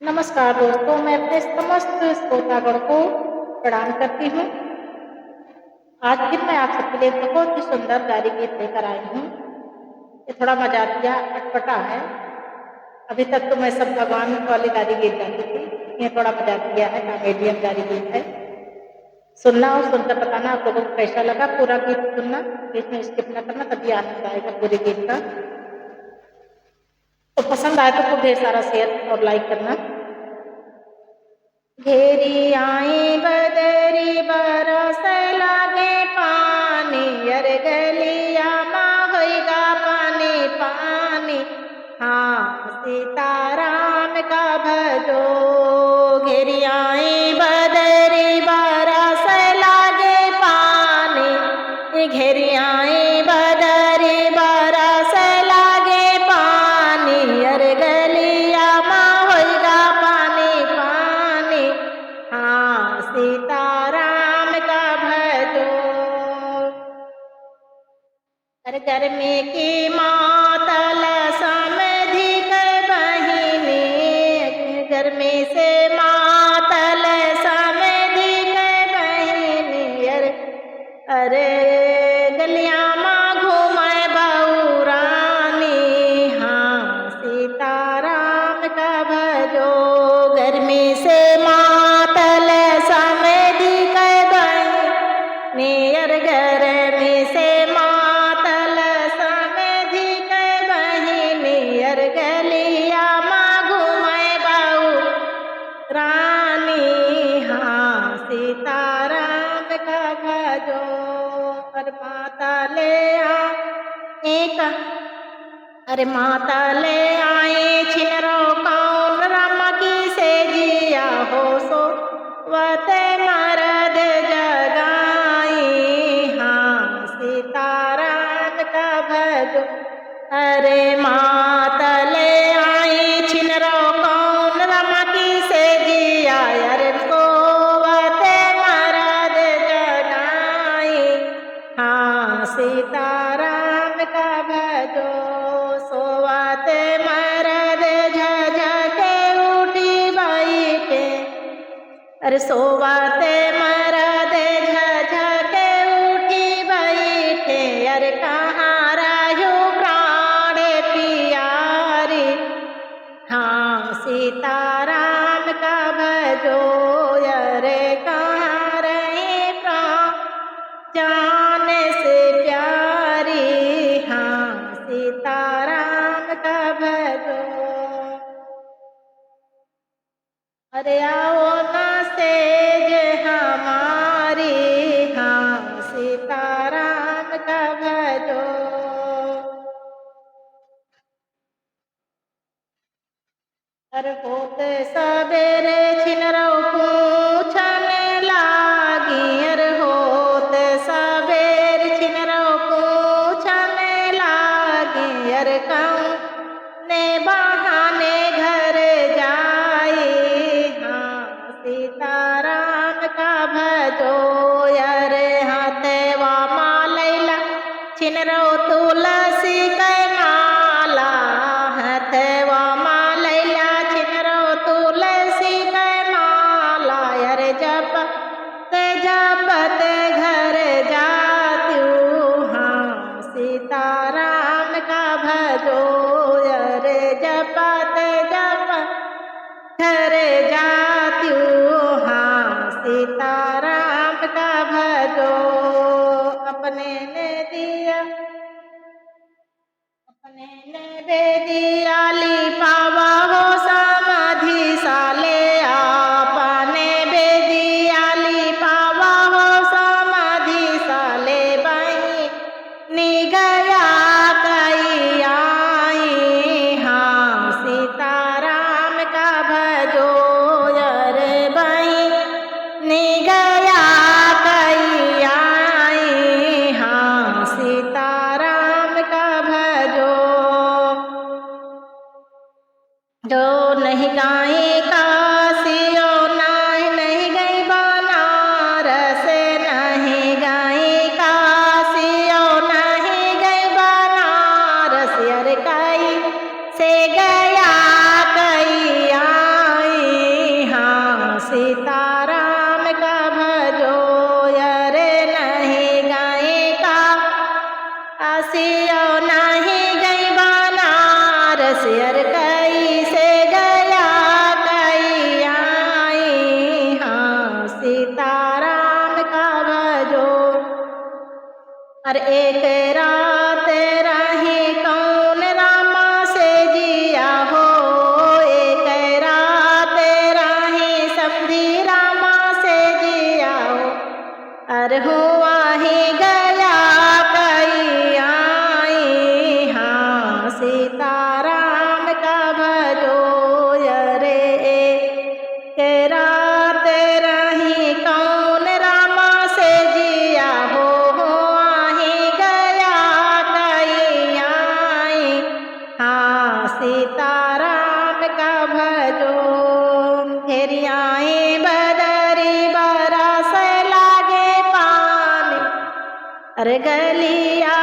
नमस्कार दोस्तों, मैं अपने समस्त श्रोतागण को प्रणाम करती हूँ। आज फिर मैं आप सबके लिए बहुत ही सुंदर गारी गीत लेकर आई हूँ। ये थोड़ा मजाकिया अटपटा है। अभी तक तो मैं सब भगवान वाले गारी गीत गाती थी, ये थोड़ा मजाकिया है, कॉमेडियन गारी गीत है। सुनना और सुनकर बताना आप लोगों को कैसा लगा। पूरा गीत सुनना, बीच में स्किप न करना, तभी आनंद आएगा पूरे गीत का। तो पसंद आए तो खूब ढेर सारा शेयर और लाइक करना। घेरी आई बदरी बरस लागे पानी, अरे गलिया माँ होगा पानी पानी। हाँ सीताराम का भजो। घेरी आई बदरी बरस लागे पानी, घेरी आई बदरी बरस लागे पानी, अरे गलिया माँ होगा पानी पानी। हाँ सीताराम का भजो। गर्मी की मातल समधि कर बहिनी, गर्मी से मातल समधि कर बहिनी, अरे गलिया माँ घूमे बउरानी। हाँ सीताराम का भजो। गर्मी से मातल समधि कर बहिनी, गर्मी से मातल समधि कर बहिनी, गलिया माँ घूमे बउरानी। हाँ सीताराम का भजो। अरे माता ले अरे माता ले आए छिनरो कौन राम की से जिया हो सो वते मरद जगाई। हाँ सीताराम का भजो। अरे माता ले आई छिनरो कौन राम की से जिया, अरे सोवते मरद जगाई। हाँ सीताराम का भजो। सोवते मरद झझके उठी बैठे, अरे सोवते मरद झझके उठी बैठे, अरे कहाँ रहो प्राण पियारी। हाँ सीताराम का भजो। अरे कहाँ रहे प्राण जाने से प्यारी। हाँ सीताराम का भजो। अरे आओ ना सेज हमारी। हाँ सीताराम का भजो। अरे होते सवेरे छिनरो पूछन लागी, अरे होते सवेरे छिनरो पूछन लागी, अरे कहूँ ने बहाने घर जाई। हाँ सीताराम का भजो। अरे हाथवा मालैला छिनरो तुलसी कै माला, हाथवा मालैला छिनरो तुलसी कै माला, अरे जपत जपत घर जातू। हाँ सीताराम का भजो। अरे जपत जपत घर जातू। हाँ सीताराम का भजो। अपने ने दिया बेदियाली पावा हो समाधि साले, आपने बेदियाली पावा हो समाधि साले, बही निगया कई आई। हाँ सीताराम का भजो। अरे बही निगया कई आई। हाँ सीताराम का भजो। जो नहीं गाए काशियो नहीं गई बनारस, नहीं गई काशियो नहीं गई बनारस, अरे कई से गया कई आई। अरे एक रात रही कौन रामा से जिया हो, एक रात रही समधी रामा से जिया हो। अरे हुआ ही गया कई आई, हाँ सीताराम का भजो। अरे के रात रही कौन रामा से जिया हो, ही गया कई आई, हाँ सीताराम का भजो। घेरियाए बदरी बरस लागे पानी, अरे गलिया